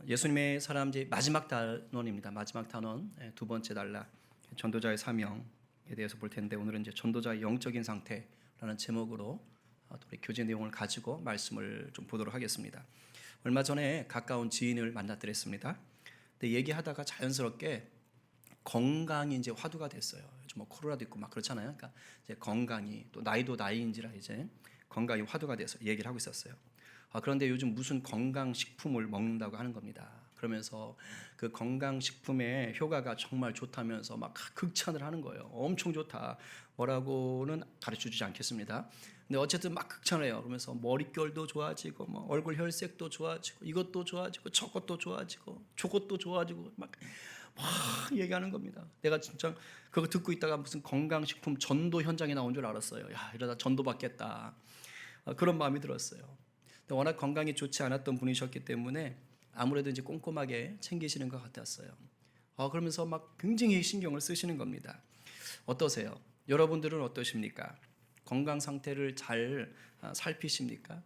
예수님의 사람 이제 마지막 단원입니다. 마지막 단원 두 번째 단락 전도자의 사명에 대해서 볼 텐데 오늘은 이제 전도자의 영적인 상태라는 제목으로 우리 교제 내용을 가지고 말씀을 좀 보도록 하겠습니다. 얼마 전에 가까운 지인을 만났더랬습니다. 근데 얘기하다가 자연스럽게 건강이 이제 화두가 됐어요. 요즘 뭐 코로나도 있고 막 그렇잖아요. 그러니까 이제 건강이 또 나이도 나이인지라 이제 건강이 화두가 돼서 얘기를 하고 있었어요. 그런데 요즘 무슨 건강식품을 먹는다고 하는 겁니다. 그러면서 그 건강식품의 효과가 정말 좋다면서 막 극찬을 하는 거예요. 엄청 좋다. 뭐라고는 가르쳐주지 않겠습니다. 근데 어쨌든 막 극찬을 해요. 그러면서 머릿결도 좋아지고 뭐 얼굴 혈색도 좋아지고 이것도 좋아지고 저것도 좋아지고 저것도 좋아지고 막 얘기하는 겁니다. 내가 진짜 그거 듣고 있다가 무슨 건강식품 전도 현장에 나온 줄 알았어요. 야, 이러다 전도 받겠다. 그런 마음이 들었어요. 워낙 건강이 좋지 않았던 분이셨기 때문에 아무래도 이제 꼼꼼하게 챙기시는 것 같았어요. 그러면서 막 굉장히 신경을 쓰시는 겁니다. 어떠세요? 여러분들은 어떠십니까? 건강 상태를 잘 살피십니까?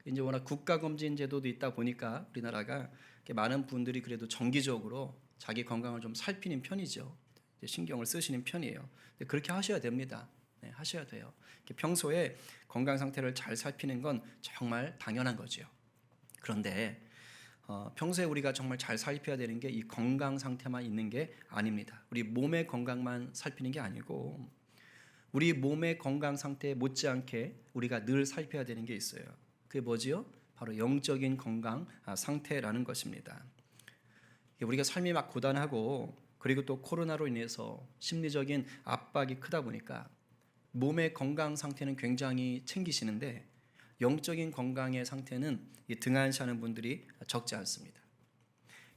이제 워낙 국가검진 제도도 있다 보니까 우리나라가 많은 분들이 그래도 정기적으로 자기 건강을 좀 살피는 편이죠. 신경을 쓰시는 편이에요. 그렇게 하셔야 됩니다. 네, 하셔야 돼요. 평소에 건강 상태를 잘 살피는 건 정말 당연한 거죠. 그런데 평소에 우리가 정말 잘 살펴야 되는 게 이 건강 상태만 있는 게 아닙니다. 우리 몸의 건강만 살피는 게 아니고 우리 몸의 건강 상태에 못지않게 우리가 늘 살펴야 되는 게 있어요. 그게 뭐지요? 바로 영적인 건강 상태라는 것입니다. 우리가 삶이 막 고단하고 그리고 또 코로나로 인해서 심리적인 압박이 크다 보니까 몸의 건강 상태는 굉장히 챙기시는데 영적인 건강의 상태는 등한시하는 분들이 적지 않습니다.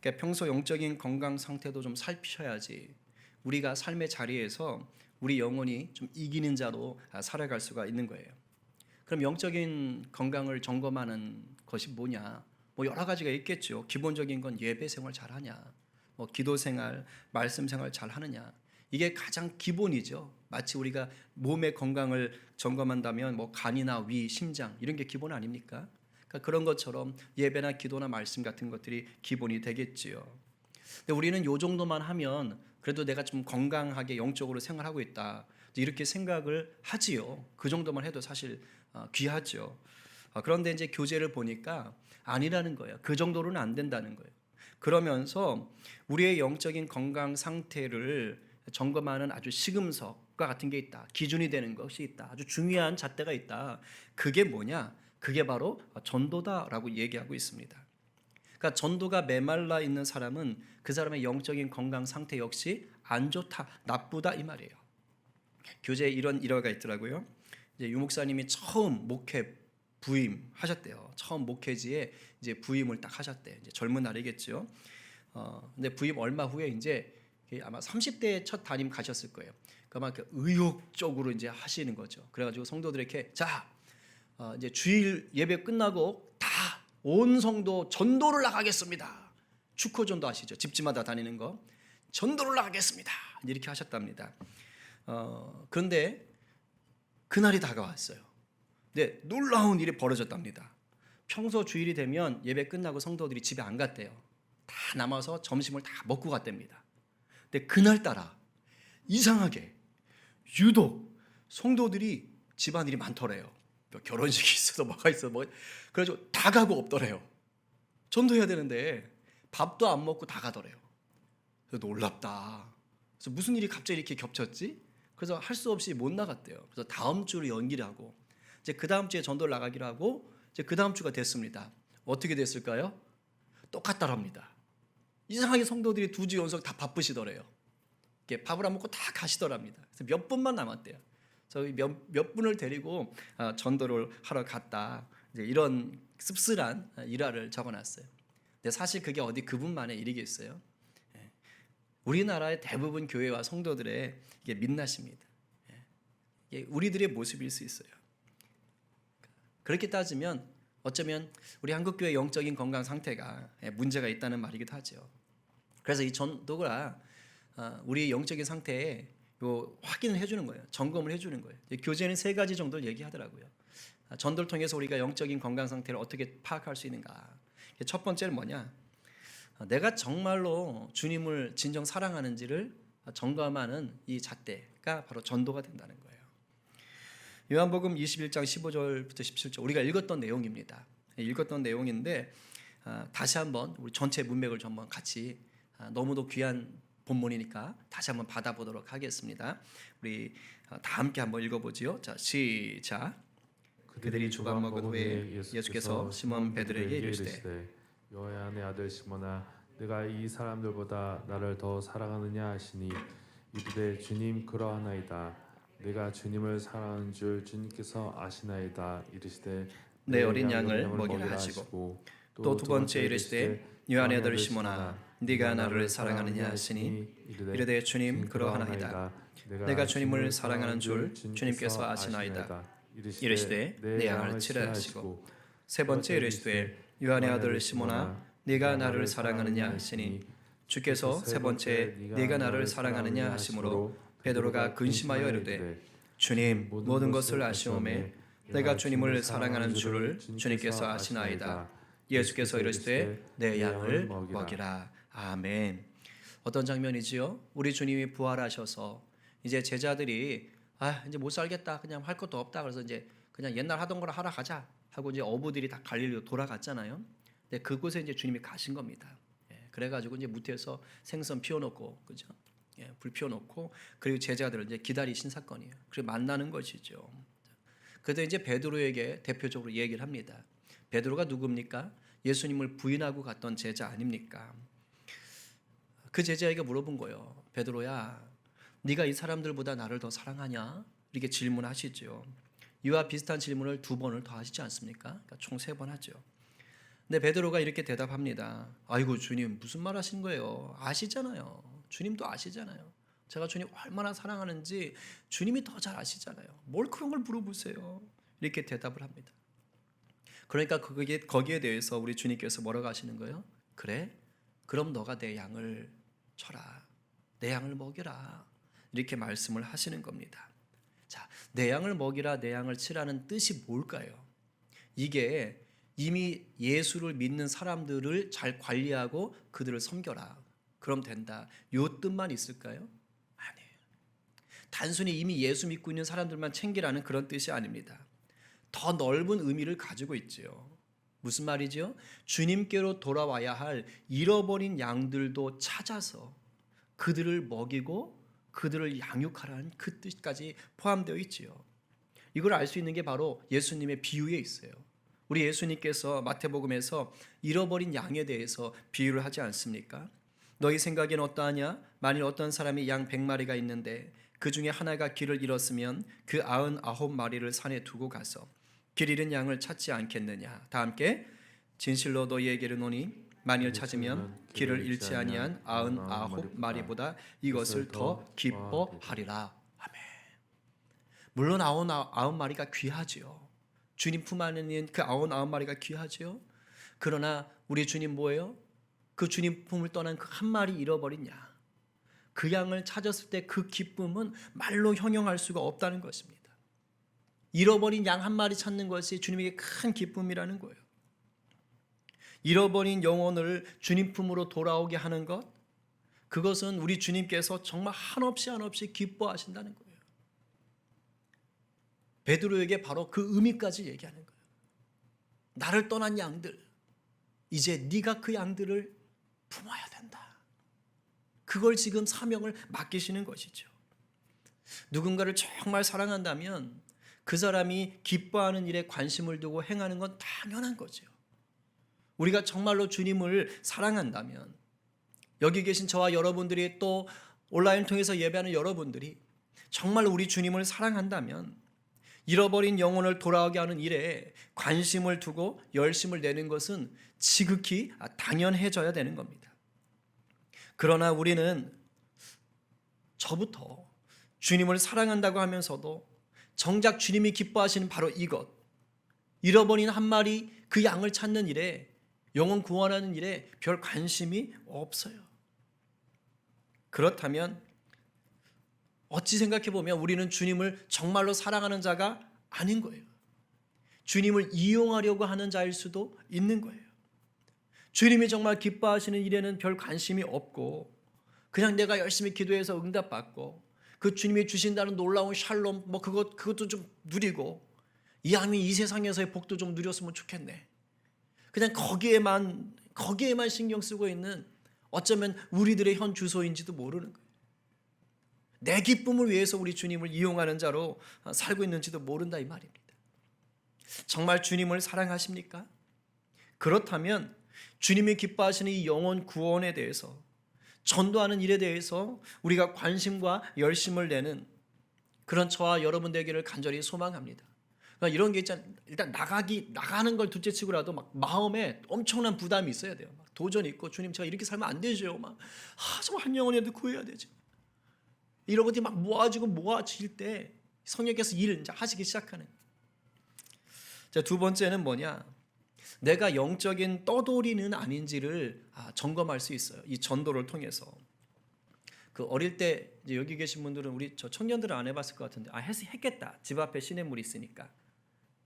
그러니까 평소 영적인 건강 상태도 좀 살피셔야지 우리가 삶의 자리에서 우리 영혼이 좀 이기는 자로 살아갈 수가 있는 거예요. 그럼 영적인 건강을 점검하는 것이 뭐냐? 뭐 여러 가지가 있겠죠. 기본적인 건 예배 생활 잘하냐, 뭐 기도 생활, 말씀 생활 잘하느냐. 이게 가장 기본이죠. 마치 우리가 몸의 건강을 점검한다면 뭐 간이나 위, 심장 이런 게 기본 아닙니까? 그러니까 그런 것처럼 예배나 기도나 말씀 같은 것들이 기본이 되겠지요. 근데 우리는 요 정도만 하면 그래도 내가 좀 건강하게 영적으로 생활하고 있다 이렇게 생각을 하지요. 그 정도만 해도 사실 귀하죠. 그런데 이제 교재를 보니까 아니라는 거예요. 그 정도로는 안 된다는 거예요. 그러면서 우리의 영적인 건강 상태를 점검하는 아주 시금석과 같은 게 있다. 기준이 되는 것이 있다. 아주 중요한 잣대가 있다. 그게 뭐냐? 그게 바로 전도다라고 얘기하고 있습니다. 그러니까 전도가 메말라 있는 사람은 그 사람의 영적인 건강 상태 역시 안 좋다, 나쁘다 이 말이에요. 교재에 이런 일화가 있더라고요. 이제 유 목사님이 처음 목회 부임하셨대요. 처음 목회지에 이제 부임을 딱 하셨대. 이제 젊은 날이겠죠. 근데 부임 얼마 후에 이제 아마 30대 첫 담임 가셨을 거예요. 그러면 그 의욕적으로 이제 하시는 거죠. 그래가지고 성도들에게 자, 이제 주일 예배 끝나고 다 온 성도 전도를 나가겠습니다. 축호 전도 아시죠? 집집마다 다니는 거. 전도를 나가겠습니다. 이렇게 하셨답니다. 그런데 그날이 다가왔어요. 네, 놀라운 일이 벌어졌답니다. 평소 주일이 되면 예배 끝나고 성도들이 집에 안 갔대요. 다 남아서 점심을 다 먹고 갔답니다. 근데 그날따라 이상하게 유독 성도들이 집안일이 많더래요. 결혼식이 있어서 뭐가 있어 뭐 그래가지고 다 가고 없더래요. 전도해야 되는데 밥도 안 먹고 다 가더래요. 그래서 놀랍다. 그래서 무슨 일이 갑자기 이렇게 겹쳤지? 그래서 할 수 없이 못 나갔대요. 그래서 다음 주로 연기를 하고 이제 그 다음 주에 전도를 나가기로 하고 이제 그 다음 주가 됐습니다. 어떻게 됐을까요? 똑같더랍니다. 이상하게 성도들이 2주 연속 다 바쁘시더래요. 밥을 안 먹고 다 가시더랍니다. 그래서 몇 분만 남았대요. 저희 몇 분을 데리고 전도를 하러 갔다. 이제 이런 씁쓸한 일화를 적어놨어요. 근데 사실 그게 어디 그분만의 일이겠어요? 우리나라의 대부분 교회와 성도들의 이게 민낯입니다. 이게 우리들의 모습일 수 있어요. 그렇게 따지면 어쩌면 우리 한국교회 영적인 건강 상태가 문제가 있다는 말이기도 하죠. 그래서 이 전도가 우리 영적인 상태에 확인을 해주는 거예요. 점검을 해주는 거예요. 교재는 3가지 정도를 얘기하더라고요. 전도를 통해서 우리가 영적인 건강 상태를 어떻게 파악할 수 있는가. 첫 번째는 뭐냐? 내가 정말로 주님을 진정 사랑하는지를 점검하는 이 잣대가 바로 전도가 된다는 거예요. 요한복음 21장 15절부터 17절 우리가 읽었던 내용입니다. 읽었던 내용인데 다시 한번 우리 전체 문맥을 좀 한번 같이 너무도 귀한 본문이니까 다시 한번 받아보도록 하겠습니다. 우리 다 함께 한번 읽어보지요. 자, 시작. 그들이 조각 먹은 후에 예수께서 시몬 베드로에게 이르시되 요한의 아들 시몬아 네가 이 사람들보다 나를 더 사랑하느냐 하시니 이르되 주님 그러하나이다. 내가 주님을 사랑하는 줄 주님께서 아시나이다. 이르시되 내 어린 양을 먹이라 하시고 또 두 번째 이르시되 요한의 아들 시몬아 네가 나를 사랑하느냐 하시니 이르되 주님 그러하나이다. 내가 주님을 사랑하는 줄 주님께서 아시나이다. 이르시되 내 양을 치라 하시고 세 번째 이르시되 요한의 아들 시몬아 네가 나를 사랑하느냐 하시니 주께서 세 번째 네가 나를 사랑하느냐 하심으로 베드로가 근심하여 이르되 주님 모든 것을 아시오매 내가 주님을 사랑하는 줄을 주님께서 아시나이다. 예수께서 이르시되 내 양을 먹이라. 아멘. 어떤 장면이지요? 우리 주님이 부활하셔서 이제 제자들이 이제 못 살겠다, 그냥 할 것도 없다, 그래서 이제 그냥 옛날 하던 거나 하러 가자 하고 이제 어부들이 다 갈릴리로 돌아갔잖아요. 근데 그곳에 이제 주님이 가신 겁니다. 그래가지고 이제 무태에서 생선 피워놓고, 그죠? 불 피워놓고 그리고 제자들을 이제 기다리신 사건이에요. 그리고 만나는 것이죠. 그때 이제 베드로에게 대표적으로 얘기를 합니다. 베드로가 누굽니까? 예수님을 부인하고 갔던 제자 아닙니까? 그 제자에게 물어본 거예요. 베드로야, 네가 이 사람들보다 나를 더 사랑하냐? 이렇게 질문하시죠. 이와 비슷한 질문을 2번을 더 하시지 않습니까? 그러니까 총 3번 하죠. 근데 베드로가 이렇게 대답합니다. 아이고 주님 무슨 말 하신 거예요? 아시잖아요. 주님도 아시잖아요. 제가 주님 얼마나 사랑하는지 주님이 더 잘 아시잖아요. 뭘 그런 걸 물어보세요? 이렇게 대답을 합니다. 그러니까 거기에 대해서 우리 주님께서 뭐라고 하시는 거예요? 그래? 그럼 너가 내 양을 쳐라. 내 양을 먹여라. 이렇게 말씀을 하시는 겁니다. 자, 내 양을 먹이라, 내 양을 치라는 뜻이 뭘까요? 이게 이미 예수를 믿는 사람들을 잘 관리하고 그들을 섬겨라. 그럼 된다. 요 뜻만 있을까요? 아니에요. 단순히 이미 예수 믿고 있는 사람들만 챙기라는 그런 뜻이 아닙니다. 더 넓은 의미를 가지고 있지요. 무슨 말이죠? 주님께로 돌아와야 할 잃어버린 양들도 찾아서 그들을 먹이고 그들을 양육하라는 그 뜻까지 포함되어 있지요. 이걸 알 수 있는 게 바로 예수님의 비유에 있어요. 우리 예수님께서 마태복음에서 잃어버린 양에 대해서 비유를 하지 않습니까? 너희 생각엔 어떠하냐? 만일 어떤 사람이 양 100마리가 있는데 그 중에 하나가 길을 잃었으면 그 99마리를 산에 두고 가서 길 잃은 양을 찾지 않겠느냐? 다 함께 진실로 너희에게 이르노니 만일 찾으면 길을 잃지 아니한 99마리보다 이것을 더 기뻐하리라. 아멘. 물론 99마리가 귀하지요. 주님 품 안에 있는 그 99마리가 귀하지요. 그러나 우리 주님 뭐예요? 그 주님 품을 떠난 그 한 마리 잃어버린 양, 그 양을 찾았을 때 그 기쁨은 말로 형용할 수가 없다는 것입니다. 잃어버린 양 한 마리 찾는 것이 주님에게 큰 기쁨이라는 거예요. 잃어버린 영혼을 주님 품으로 돌아오게 하는 것, 그것은 우리 주님께서 정말 한없이 기뻐하신다는 거예요. 베드로에게 바로 그 의미까지 얘기하는 거예요. 나를 떠난 양들, 이제 네가 그 양들을 품어야 된다. 그걸 지금 사명을 맡기시는 것이죠. 누군가를 정말 사랑한다면 그 사람이 기뻐하는 일에 관심을 두고 행하는 건 당연한 거죠. 우리가 정말로 주님을 사랑한다면, 여기 계신 저와 여러분들이 또 온라인 통해서 예배하는 여러분들이 정말 우리 주님을 사랑한다면 잃어버린 영혼을 돌아오게 하는 일에 관심을 두고 열심을 내는 것은 지극히 당연해져야 되는 겁니다. 그러나 우리는 저부터 주님을 사랑한다고 하면서도 정작 주님이 기뻐하시는 바로 이것, 잃어버린 한 마리 그 양을 찾는 일에, 영혼 구원하는 일에 별 관심이 없어요. 그렇다면 어찌 생각해 보면 우리는 주님을 정말로 사랑하는 자가 아닌 거예요. 주님을 이용하려고 하는 자일 수도 있는 거예요. 주님이 정말 기뻐하시는 일에는 별 관심이 없고 그냥 내가 열심히 기도해서 응답받고 그 주님이 주신다는 놀라운 샬롬 뭐 그것도 좀 누리고 이왕이면 이 세상에서의 복도 좀 누렸으면 좋겠네. 그냥 거기에만 신경 쓰고 있는 어쩌면 우리들의 현 주소인지도 모르는 거예요. 내 기쁨을 위해서 우리 주님을 이용하는 자로 살고 있는지도 모른다 이 말입니다. 정말 주님을 사랑하십니까? 그렇다면 주님이 기뻐하시는 이 영혼 구원에 대해서 전도하는 일에 대해서 우리가 관심과 열심을 내는 그런 저와 여러분 되기를 간절히 소망합니다. 그러니까 이런 게 있잖아요. 일단 나가는 걸 둘째치고라도 막 마음에 엄청난 부담이 있어야 돼요. 막 도전이 있고 주님 제가 이렇게 살면 안 되죠. 정말 한 영혼이라도 구해야 되죠. 이런 것들이 막 모아질 때 성령께서 일을 이제 하시기 시작하는. 자, 두 번째는 뭐냐? 내가 영적인 떠돌이는 아닌지를 점검할 수 있어요. 이 전도를 통해서. 그 어릴 때 이제 여기 계신 분들은 우리 저 청년들은 안 해봤을 것 같은데 했겠다. 집 앞에 시냇물이 있으니까.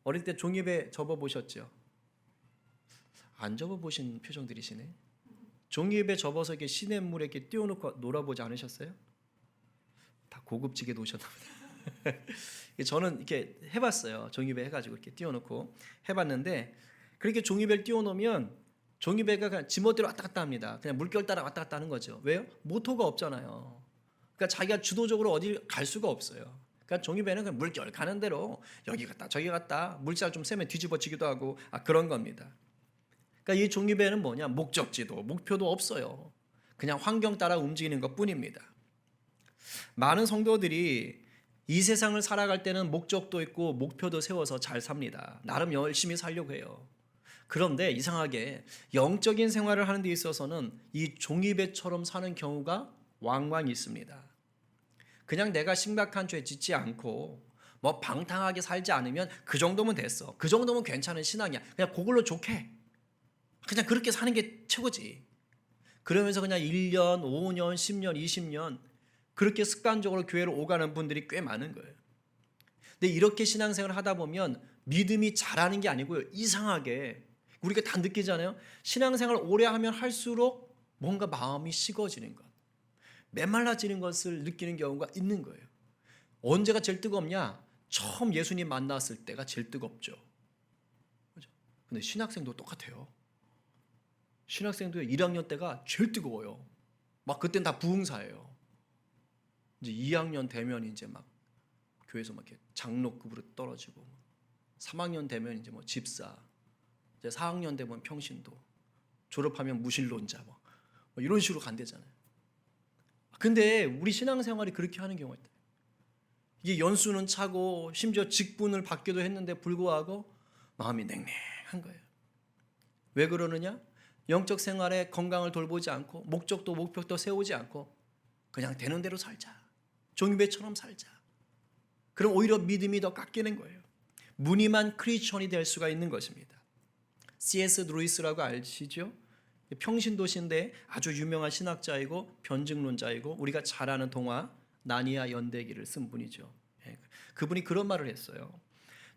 어릴 때 종이배 접어 보셨죠? 안 접어 보신 표정들이시네. 종이배 접어서 이렇게 시냇물에 이렇게 띄워놓고 놀아보지 않으셨어요? 다 고급지게 노셨나 보다. 저는 이렇게 해봤어요. 종이배 해가지고 이렇게 띄워놓고 해봤는데 그렇게 종이배를 띄워놓으면 종이배가 그냥 지멋대로 왔다 갔다 합니다. 그냥 물결 따라 왔다 갔다 하는 거죠. 왜요? 모터가 없잖아요. 그러니까 자기가 주도적으로 어디 갈 수가 없어요. 그러니까 종이배는 그냥 물결 가는 대로 여기 갔다 저기 갔다 물살 좀 세면 뒤집어지기도 하고 그런 겁니다. 그러니까 이 종이배는 뭐냐? 목적지도 목표도 없어요. 그냥 환경 따라 움직이는 것뿐입니다. 많은 성도들이 이 세상을 살아갈 때는 목적도 있고 목표도 세워서 잘 삽니다. 나름 열심히 살려고 해요. 그런데 이상하게 영적인 생활을 하는 데 있어서는 이 종이배처럼 사는 경우가 왕왕 있습니다. 그냥 내가 심각한 죄 짓지 않고 뭐 방탕하게 살지 않으면 그 정도면 됐어. 그 정도면 괜찮은 신앙이야. 그냥 그걸로 좋게. 그냥 그렇게 사는 게 최고지. 그러면서 그냥 1년, 5년, 10년, 20년 그렇게 습관적으로 교회를 오가는 분들이 꽤 많은 거예요. 근데 이렇게 신앙생활을 하다 보면 믿음이 자라는 게 아니고요. 이상하게 우리가 다 느끼잖아요. 신앙생활을 오래 하면 할수록 뭔가 마음이 식어지는 것, 메말라지는 것을 느끼는 경우가 있는 거예요. 언제가 제일 뜨겁냐? 처음 예수님 만났을 때가 제일 뜨겁죠. 그렇죠? 근데 신학생도 똑같아요. 신학생도 1학년 때가 제일 뜨거워요. 막 그땐 다 부흥사예요. 이제 2학년 되면 이제 막 교회에서 막 이렇게 장로급으로 떨어지고 3학년 되면 이제 뭐 집사, 이제 4학년 되면 평신도, 졸업하면 무신론자 뭐 이런 식으로 간대잖아요. 근데 우리 신앙생활이 그렇게 하는 경우가 있다. 이게 연수는 차고 심지어 직분을 받기도 했는데 불구하고 마음이 냉랭한 거예요. 왜 그러느냐? 영적 생활에 건강을 돌보지 않고 목적도 목표도 세우지 않고 그냥 되는 대로 살자. 종이배처럼 살자. 그럼 오히려 믿음이 더 깎이는 거예요. 무늬만 크리스천이 될 수가 있는 것입니다. C.S. 루이스라고 아시죠? 평신도시인데 아주 유명한 신학자이고 변증론자이고 우리가 잘 아는 동화 나니아 연대기를 쓴 분이죠. 그분이 그런 말을 했어요.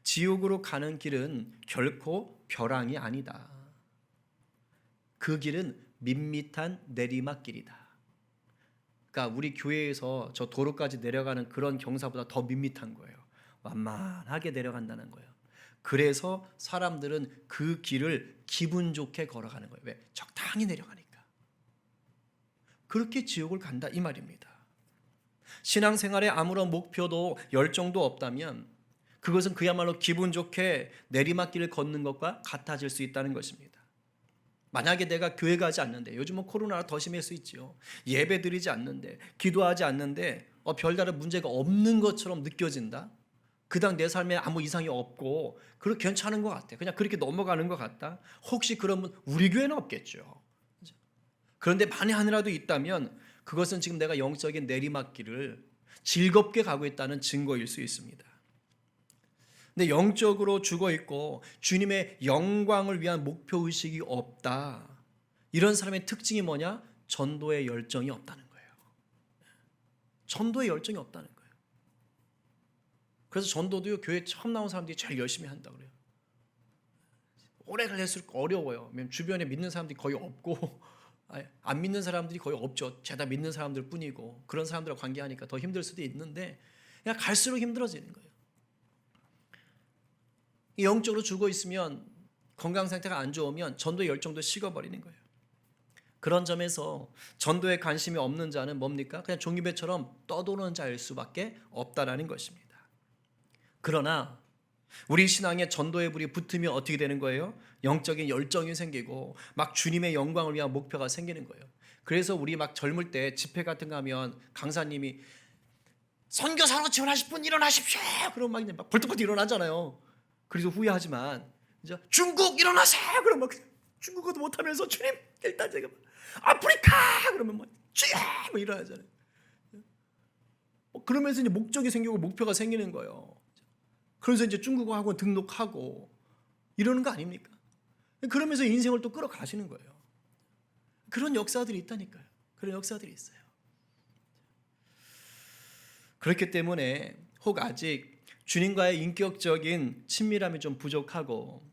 지옥으로 가는 길은 결코 벼랑이 아니다. 그 길은 밋밋한 내리막길이다. 그러니까 우리 교회에서 저 도로까지 내려가는 그런 경사보다 더 밋밋한 거예요. 완만하게 내려간다는 거예요. 그래서 사람들은 그 길을 기분 좋게 걸어가는 거예요. 왜? 적당히 내려가니까. 그렇게 지옥을 간다 이 말입니다. 신앙생활에 아무런 목표도 열정도 없다면 그것은 그야말로 기분 좋게 내리막길을 걷는 것과 같아질 수 있다는 것입니다. 만약에 내가 교회 가지 않는데, 요즘은 코로나라 더 심할 수 있죠. 예배 드리지 않는데, 기도하지 않는데 별다른 문제가 없는 것처럼 느껴진다. 그당 내 삶에 아무 이상이 없고 그렇게 괜찮은 것 같아. 그냥 그렇게 넘어가는 것 같다. 혹시 그런 분 우리 교회는 없겠죠. 그런데 만에 하나라도 있다면 그것은 지금 내가 영적인 내리막길을 즐겁게 가고 있다는 증거일 수 있습니다. 근데 영적으로 죽어 있고 주님의 영광을 위한 목표 의식이 없다. 이런 사람의 특징이 뭐냐? 전도의 열정이 없다는 거예요. 전도의 열정이 없다는 거예요. 그래서 전도도요, 교회 처음 나온 사람들이 제일 열심히 한다고 그래요. 오래를 했을까 어려워요. 왜냐면 주변에 믿는 사람들이 거의 없고 안 믿는 사람들이 거의 없죠. 죄다 믿는 사람들 뿐이고 그런 사람들과 관계하니까 더 힘들 수도 있는데 그냥 갈수록 힘들어지는 거예요. 영적으로 죽어 있으면 건강 상태가 안 좋으면 전도의 열정도 식어버리는 거예요. 그런 점에서 전도에 관심이 없는 자는 뭡니까? 그냥 종이배처럼 떠도는 자일 수밖에 없다라는 것입니다. 그러나 우리 신앙에 전도의 불이 붙으면 어떻게 되는 거예요? 영적인 열정이 생기고 막 주님의 영광을 위한 목표가 생기는 거예요. 그래서 우리 막 젊을 때 집회 같은 거 하면 강사님이 선교사로 지원하실 분 일어나십시오. 그럼 막 벌떡벌떡 일어나잖아요. 그래서 후회하지만 이제 중국 일어나세요. 그럼 막 중국어도 못하면서 주님 일단 제가 아프리카 그러면 뭐 일어나잖아요. 그러면서 이제 목적이 생기고 목표가 생기는 거예요. 그래서 이제 중국어 학원 등록하고 이러는 거 아닙니까? 그러면서 인생을 또 끌어가시는 거예요. 그런 역사들이 있다니까요. 그런 역사들이 있어요. 그렇기 때문에 혹 아직 주님과의 인격적인 친밀함이 좀 부족하고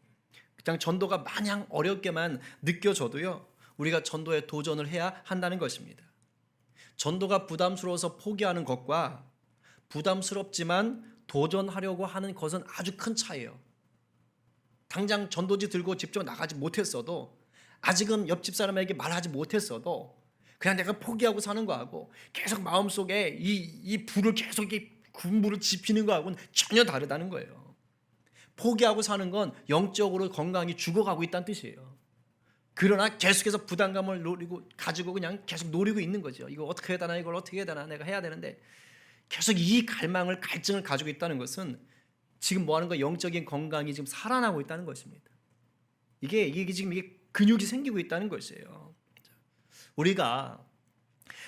그냥 전도가 마냥 어렵게만 느껴져도요. 우리가 전도에 도전을 해야 한다는 것입니다. 전도가 부담스러워서 포기하는 것과 부담스럽지만 도전하려고 하는 것은 아주 큰 차이예요. 당장 전도지 들고 직접 나가지 못했어도 아직은 옆집 사람에게 말하지 못했어도 그냥 내가 포기하고 사는 거하고 계속 마음속에 이 불을 계속 이 군불을 지피는 거하고는 전혀 다르다는 거예요. 포기하고 사는 건 영적으로 건강히 죽어가고 있다는 뜻이에요. 그러나 계속해서 부담감을 가지고 그냥 계속 노리고 있는 거죠. 이거 어떻게 해야 되나 이걸 어떻게 해야 되나 내가 해야 되는데 계속 이 갈증을 가지고 있다는 것은 지금 뭐 하는 거 영적인 건강이 지금 살아나고 있다는 것입니다. 이게 지금 근육이 생기고 있다는 것이에요. 우리가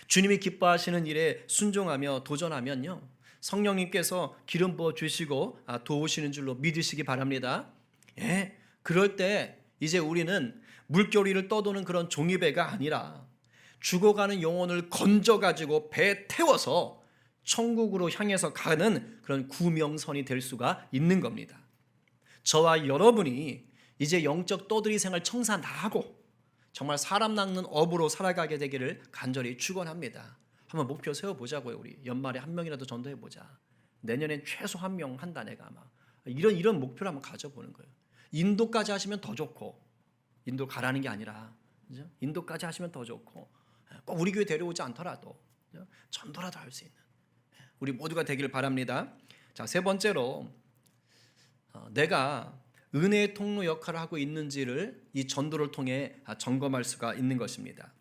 주님이 기뻐하시는 일에 순종하며 도전하면요. 성령님께서 기름 부어 주시고 도우시는 줄로 믿으시기 바랍니다. 예, 그럴 때 이제 우리는 물결 위를 떠도는 그런 종이배가 아니라 죽어가는 영혼을 건져가지고 배에 태워서 천국으로 향해서 가는 그런 구명선이 될 수가 있는 겁니다. 저와 여러분이 이제 영적 떠들이 생활 청산하고 정말 사람 낚는 업으로 살아가게 되기를 간절히 축원합니다. 한번 목표 세워보자고요. 우리 연말에 한 명이라도 전도해보자. 내년엔 최소 한 명 한다 내가 아마. 이런 목표를 한번 가져보는 거예요. 인도까지 하시면 더 좋고 인도 가라는 게 아니라 그죠? 인도까지 하시면 더 좋고 꼭 우리 교회 데려오지 않더라도 그죠? 전도라도 할 수 있는 우리 모두가 되기를 바랍니다. 자, 세 번째로 내가 은혜의 통로 역할을 하고 있는지를 이 전도를 통해 점검할 수가 있는 것입니다.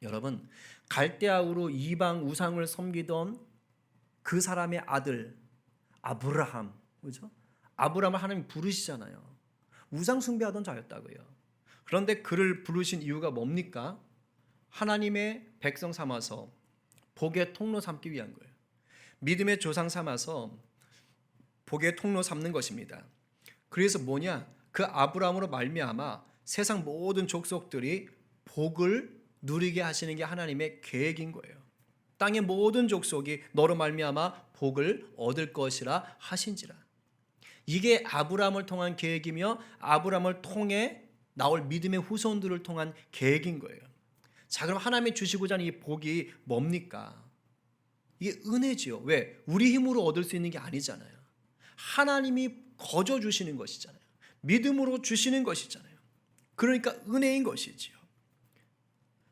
여러분 갈대아우로 이방 우상을 섬기던 그 사람의 아들 아브라함, 그죠? 아브라함을 하나님 부르시잖아요. 우상 숭배하던 자였다고요. 그런데 그를 부르신 이유가 뭡니까? 하나님의 백성 삼아서 복의 통로 삼기 위한 거예요. 믿음의 조상 삼아서 복의 통로 삼는 것입니다. 그래서 뭐냐? 그 아브라함으로 말미암아 세상 모든 족속들이 복을 누리게 하시는 게 하나님의 계획인 거예요. 땅의 모든 족속이 너로 말미암아 복을 얻을 것이라 하신지라. 이게 아브라함을 통한 계획이며 아브라함을 통해 나올 믿음의 후손들을 통한 계획인 거예요. 자, 그럼 하나님이 주시고자 하는 이 복이 뭡니까? 이게 은혜지요. 왜? 우리 힘으로 얻을 수 있는 게 아니잖아요. 하나님이 거저 주시는 것이잖아요. 믿음으로 주시는 것이잖아요. 그러니까 은혜인 것이지요.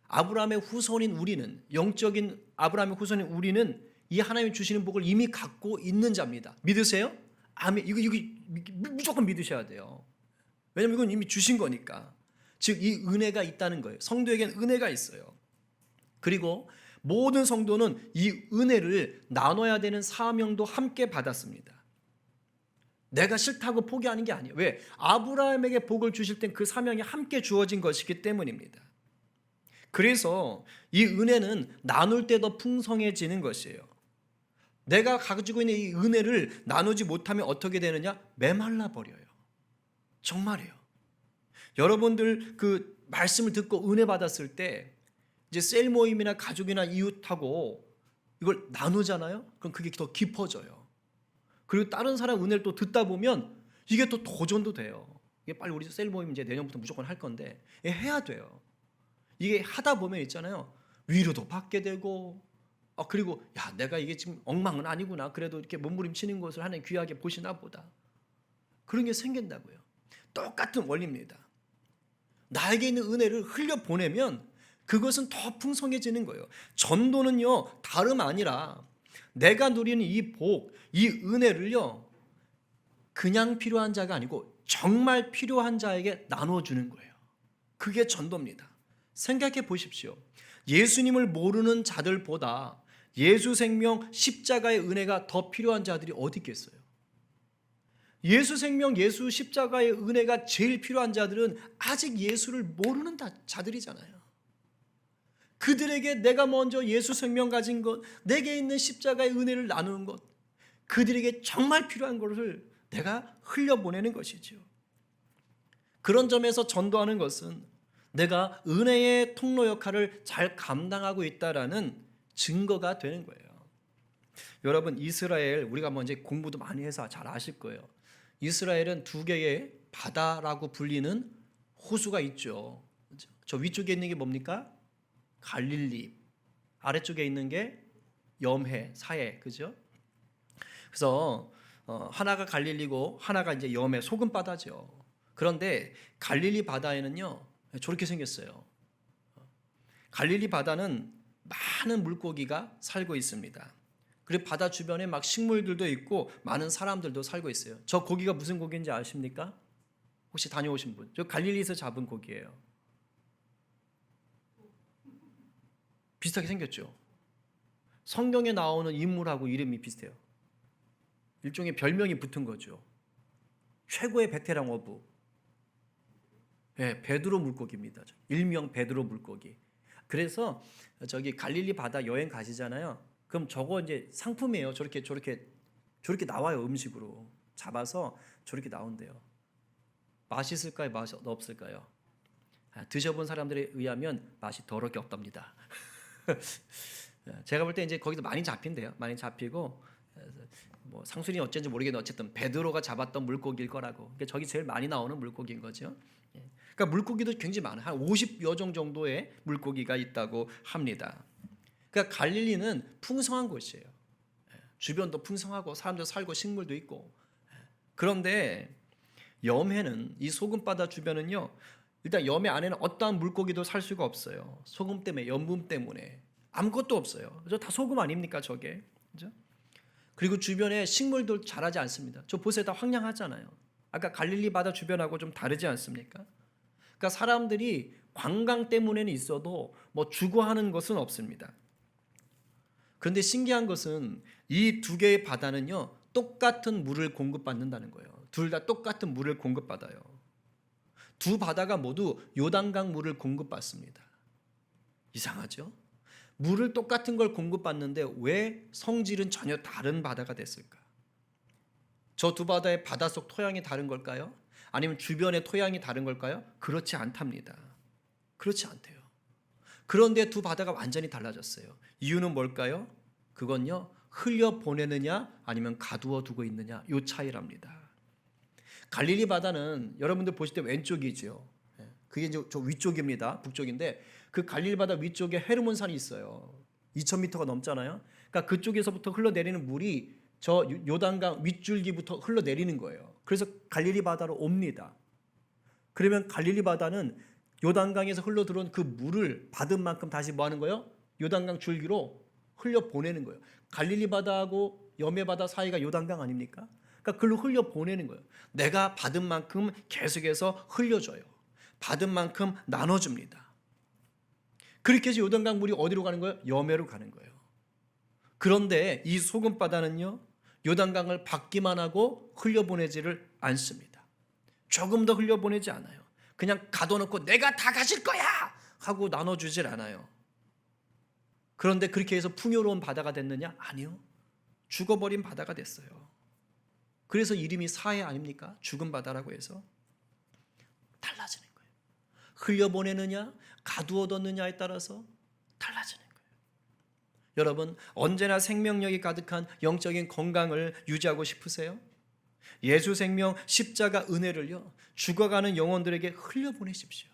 아브라함의 후손인 우리는, 영적인 아브라함의 후손인 우리는 이 하나님이 주시는 복을 이미 갖고 있는 자입니다. 믿으세요? 아멘. 이거 무조건 믿으셔야 돼요. 왜냐면 이건 이미 주신 거니까. 즉 이 은혜가 있다는 거예요. 성도에게는 은혜가 있어요. 그리고 모든 성도는 이 은혜를 나눠야 되는 사명도 함께 받았습니다. 내가 싫다고 포기하는 게 아니에요. 왜? 아브라함에게 복을 주실 땐 그 사명이 함께 주어진 것이기 때문입니다. 그래서 이 은혜는 나눌 때 더 풍성해지는 것이에요. 내가 가지고 있는 이 은혜를 나누지 못하면 어떻게 되느냐? 메말라 버려요. 정말이에요. 여러분들 그 말씀을 듣고 은혜 받았을 때 이제 셀 모임이나 가족이나 이웃하고 이걸 나누잖아요. 그럼 그게 더 깊어져요. 그리고 다른 사람 은혜를 또 듣다 보면 이게 또 도전도 돼요. 이게 빨리 우리 셀 모임 이제 내년부터 무조건 할 건데 해야 돼요. 이게 하다 보면 있잖아요. 위로도 받게 되고 그리고 야 내가 이게 지금 엉망은 아니구나. 그래도 이렇게 몸부림치는 것을 하나님 귀하게 보시나 보다. 그런 게 생긴다고요. 똑같은 원리입니다. 나에게 있는 은혜를 흘려보내면 그것은 더 풍성해지는 거예요. 전도는요 다름 아니라 내가 누리는 이 복, 이 은혜를요 그냥 필요한 자가 아니고 정말 필요한 자에게 나눠주는 거예요. 그게 전도입니다. 생각해 보십시오. 예수님을 모르는 자들보다 예수 생명 십자가의 은혜가 더 필요한 자들이 어디 있겠어요? 예수 생명, 예수 십자가의 은혜가 제일 필요한 자들은 아직 예수를 모르는 자들이잖아요. 그들에게 내가 먼저 예수 생명 가진 것, 내게 있는 십자가의 은혜를 나누는 것, 그들에게 정말 필요한 것을 내가 흘려보내는 것이죠. 그런 점에서 전도하는 것은 내가 은혜의 통로 역할을 잘 감당하고 있다라는 증거가 되는 거예요. 여러분 이스라엘 우리가 먼저 공부도 많이 해서 잘 아실 거예요. 이스라엘은 두 개의 바다라고 불리는 호수가 있죠. 저 위쪽에 있는 게 뭡니까? 갈릴리. 아래쪽에 있는 게 염해, 사해, 그죠? 그래서 하나가 갈릴리고 하나가 이제 염해, 소금 바다죠. 그런데 갈릴리 바다에는요 저렇게 생겼어요. 갈릴리 바다는 많은 물고기가 살고 있습니다. 그리고 바다 주변에 막 식물들도 있고 많은 사람들도 살고 있어요. 저 고기가 무슨 고기인지 아십니까? 혹시 다녀오신 분? 저 갈릴리에서 잡은 고기예요. 비슷하게 생겼죠. 성경에 나오는 인물하고 이름이 비슷해요. 일종의 별명이 붙은 거죠. 최고의 베테랑 어부. 네, 베드로 물고기입니다. 일명 베드로 물고기. 그래서 저기 갈릴리 바다 여행 가시잖아요. 그럼 저거 이제 상품이에요. 저렇게 나와요. 음식으로 잡아서 저렇게 나온대요. 맛있을까요? 맛이 없을까요? 드셔본 사람들에 의하면 맛이 더럽게 없답니다. 제가 볼 때 이제 거기도 많이 잡힌대요. 많이 잡히고 뭐 상술이 어쩐지 모르겠는데 어쨌든 베드로가 잡았던 물고기일 거라고. 그러니까 저기 제일 많이 나오는 물고기인 거죠. 그러니까 물고기도 굉장히 많아요. 한 50여 종 정도의 물고기가 있다고 합니다. 그러니까 갈릴리는 풍성한 곳이에요. 주변도 풍성하고 사람도 살고 식물도 있고. 그런데 염해는 이 소금바다 주변은요. 일단 염해 안에는 어떠한 물고기도 살 수가 없어요. 소금 때문에, 염분 때문에 아무것도 없어요. 그죠? 다 소금 아닙니까 저게? 그죠? 그리고 주변에 식물도 자라지 않습니다. 저 보세요, 다 황량하잖아요. 아까 갈릴리 바다 주변하고 좀 다르지 않습니까? 그러니까 사람들이 관광 때문에는 있어도 뭐 주거하는 것은 없습니다. 그런데 신기한 것은 이 두 개의 바다는요 똑같은 물을 공급받는다는 거예요. 둘 다 똑같은 물을 공급받아요. 두 바다가 모두 요단강 물을 공급받습니다. 이상하죠? 물을 똑같은 걸 공급받는데 왜 성질은 전혀 다른 바다가 됐을까? 저 두 바다의 바닷속 토양이 다른 걸까요? 아니면 주변의 토양이 다른 걸까요? 그렇지 않답니다. 그렇지 않대요. 그런데 두 바다가 완전히 달라졌어요. 이유는 뭘까요? 그건요 흘려보내느냐 아니면 가두어 두고 있느냐 이 차이랍니다. 갈릴리 바다는 여러분들 보실 때 왼쪽이죠. 그게 이제 저 위쪽입니다. 북쪽인데 그 갈릴리 바다 위쪽에 헤르몬산이 있어요. 2,000m가 넘잖아요. 그러니까 그쪽에서부터 흘러내리는 물이 저 요단강 윗줄기부터 흘러내리는 거예요. 그래서 갈릴리 바다로 옵니다. 그러면 갈릴리 바다는 요단강에서 흘러들어온 그 물을 받은 만큼 다시 뭐 하는 거예요? 요단강 줄기로 흘려보내는 거예요. 갈릴리 바다하고 염해 바다 사이가 요단강 아닙니까? 그러니까 그걸로 흘려보내는 거예요. 내가 받은 만큼 계속해서 흘려줘요. 받은 만큼 나눠줍니다. 그렇게 해서 요단강 물이 어디로 가는 거예요? 염해로 가는 거예요. 그런데 이 소금바다는요 요단강을 받기만 하고 흘려보내지를 않습니다. 조금 더 흘려보내지 않아요. 그냥 가둬놓고 내가 다 가질 거야 하고 나눠주질 않아요. 그런데 그렇게 해서 풍요로운 바다가 됐느냐? 아니요. 죽어버린 바다가 됐어요. 그래서 이름이 사해 아닙니까? 죽은 바다라고 해서 달라지는 거예요. 흘려보내느냐 가두어뒀느냐에 따라서 달라지는 거예요. 여러분 언제나 생명력이 가득한 영적인 건강을 유지하고 싶으세요? 예수 생명 십자가 은혜를요 죽어가는 영혼들에게 흘려보내십시오.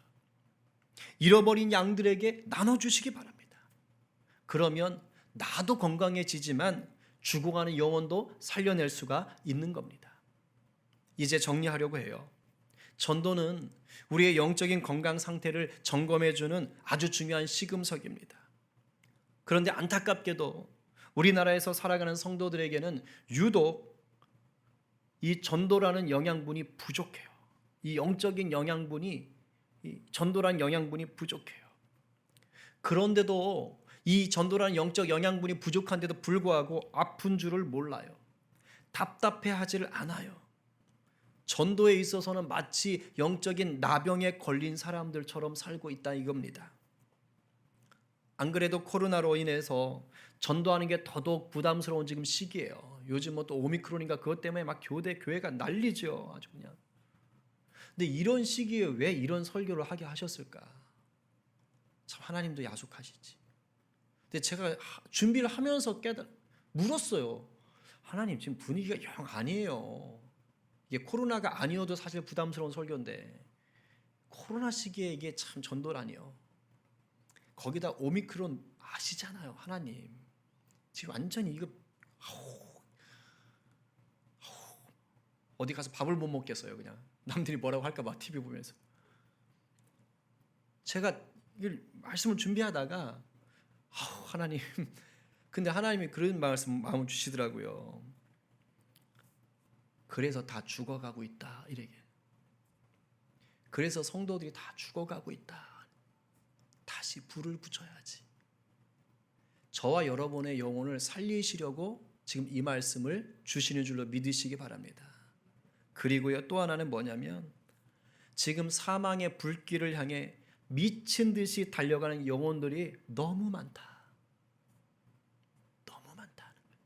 잃어버린 양들에게 나눠주시기 바랍니다. 그러면 나도 건강해지지만 죽어가는 영혼도 살려낼 수가 있는 겁니다. 이제 정리하려고 해요. 전도는 우리의 영적인 건강 상태를 점검해주는 아주 중요한 시금석입니다. 그런데 안타깝게도 우리나라에서 살아가는 성도들에게는 유독 이 전도라는 영양분이 부족해요. 이 영적인 영양분이, 이 전도라는 영양분이 부족해요. 그런데도 이 전도라는 영적 영양분이 부족한데도 불구하고 아픈 줄을 몰라요. 답답해하지를 않아요. 전도에 있어서는 마치 영적인 나병에 걸린 사람들처럼 살고 있다 이겁니다. 안 그래도 코로나로 인해서 전도하는 게 더더욱 부담스러운 지금 시기예요. 요즘 뭐 또 오미크론인가 그것 때문에 막 교회가 난리죠. 아주 그냥. 근데 이런 시기에 왜 이런 설교를 하게 하셨을까? 참 하나님도 야속하시지. 근데 제가 준비를 하면서 물었어요. 하나님 지금 분위기가 영 아니에요. 이게 코로나가 아니어도 사실 부담스러운 설교인데 코로나 시기에 이게 참 전도라니요. 거기다 오미크론 아시잖아요. 하나님 지금 완전히 이거 어디 가서 밥을 못 먹겠어요. 그냥 남들이 뭐라고 할까 봐 TV 보면서. 제가 이걸 말씀을 준비하다가 하나님 근데 하나님이 그런 마음을 주시더라고요. 그래서 다 죽어가고 있다 이래게. 그래서 성도들이 다 죽어가고 있다. 다시 불을 붙여야지. 저와 여러분의 영혼을 살리시려고 지금 이 말씀을 주시는 줄로 믿으시기 바랍니다. 그리고요 또 하나는 뭐냐면 지금 사망의 불길을 향해 미친 듯이 달려가는 영혼들이 너무 많다. 너무 많다는 거예요.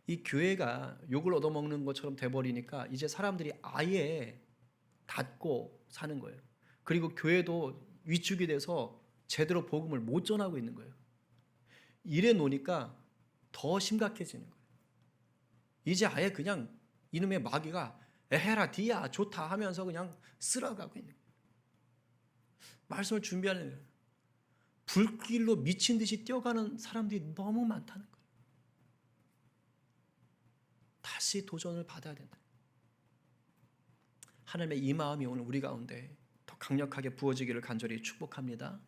이 교회가 욕을 얻어먹는 것처럼 돼버리니까 이제 사람들이 아예 닫고 사는 거예요. 그리고 교회도 위축이 돼서 제대로 복음을 못 전하고 있는 거예요. 이래 놓으니까 더 심각해지는 거예요. 이제 아예 그냥 이놈의 마귀가 에헤라 디야 좋다 하면서 그냥 쓸어가고 있는 거예요. 말씀을 준비하는 거예요. 불길로 미친 듯이 뛰어가는 사람들이 너무 많다는 거예요. 다시 도전을 받아야 된다. 하나님의 이 마음이 오늘 우리 가운데 더 강력하게 부어지기를 간절히 축복합니다.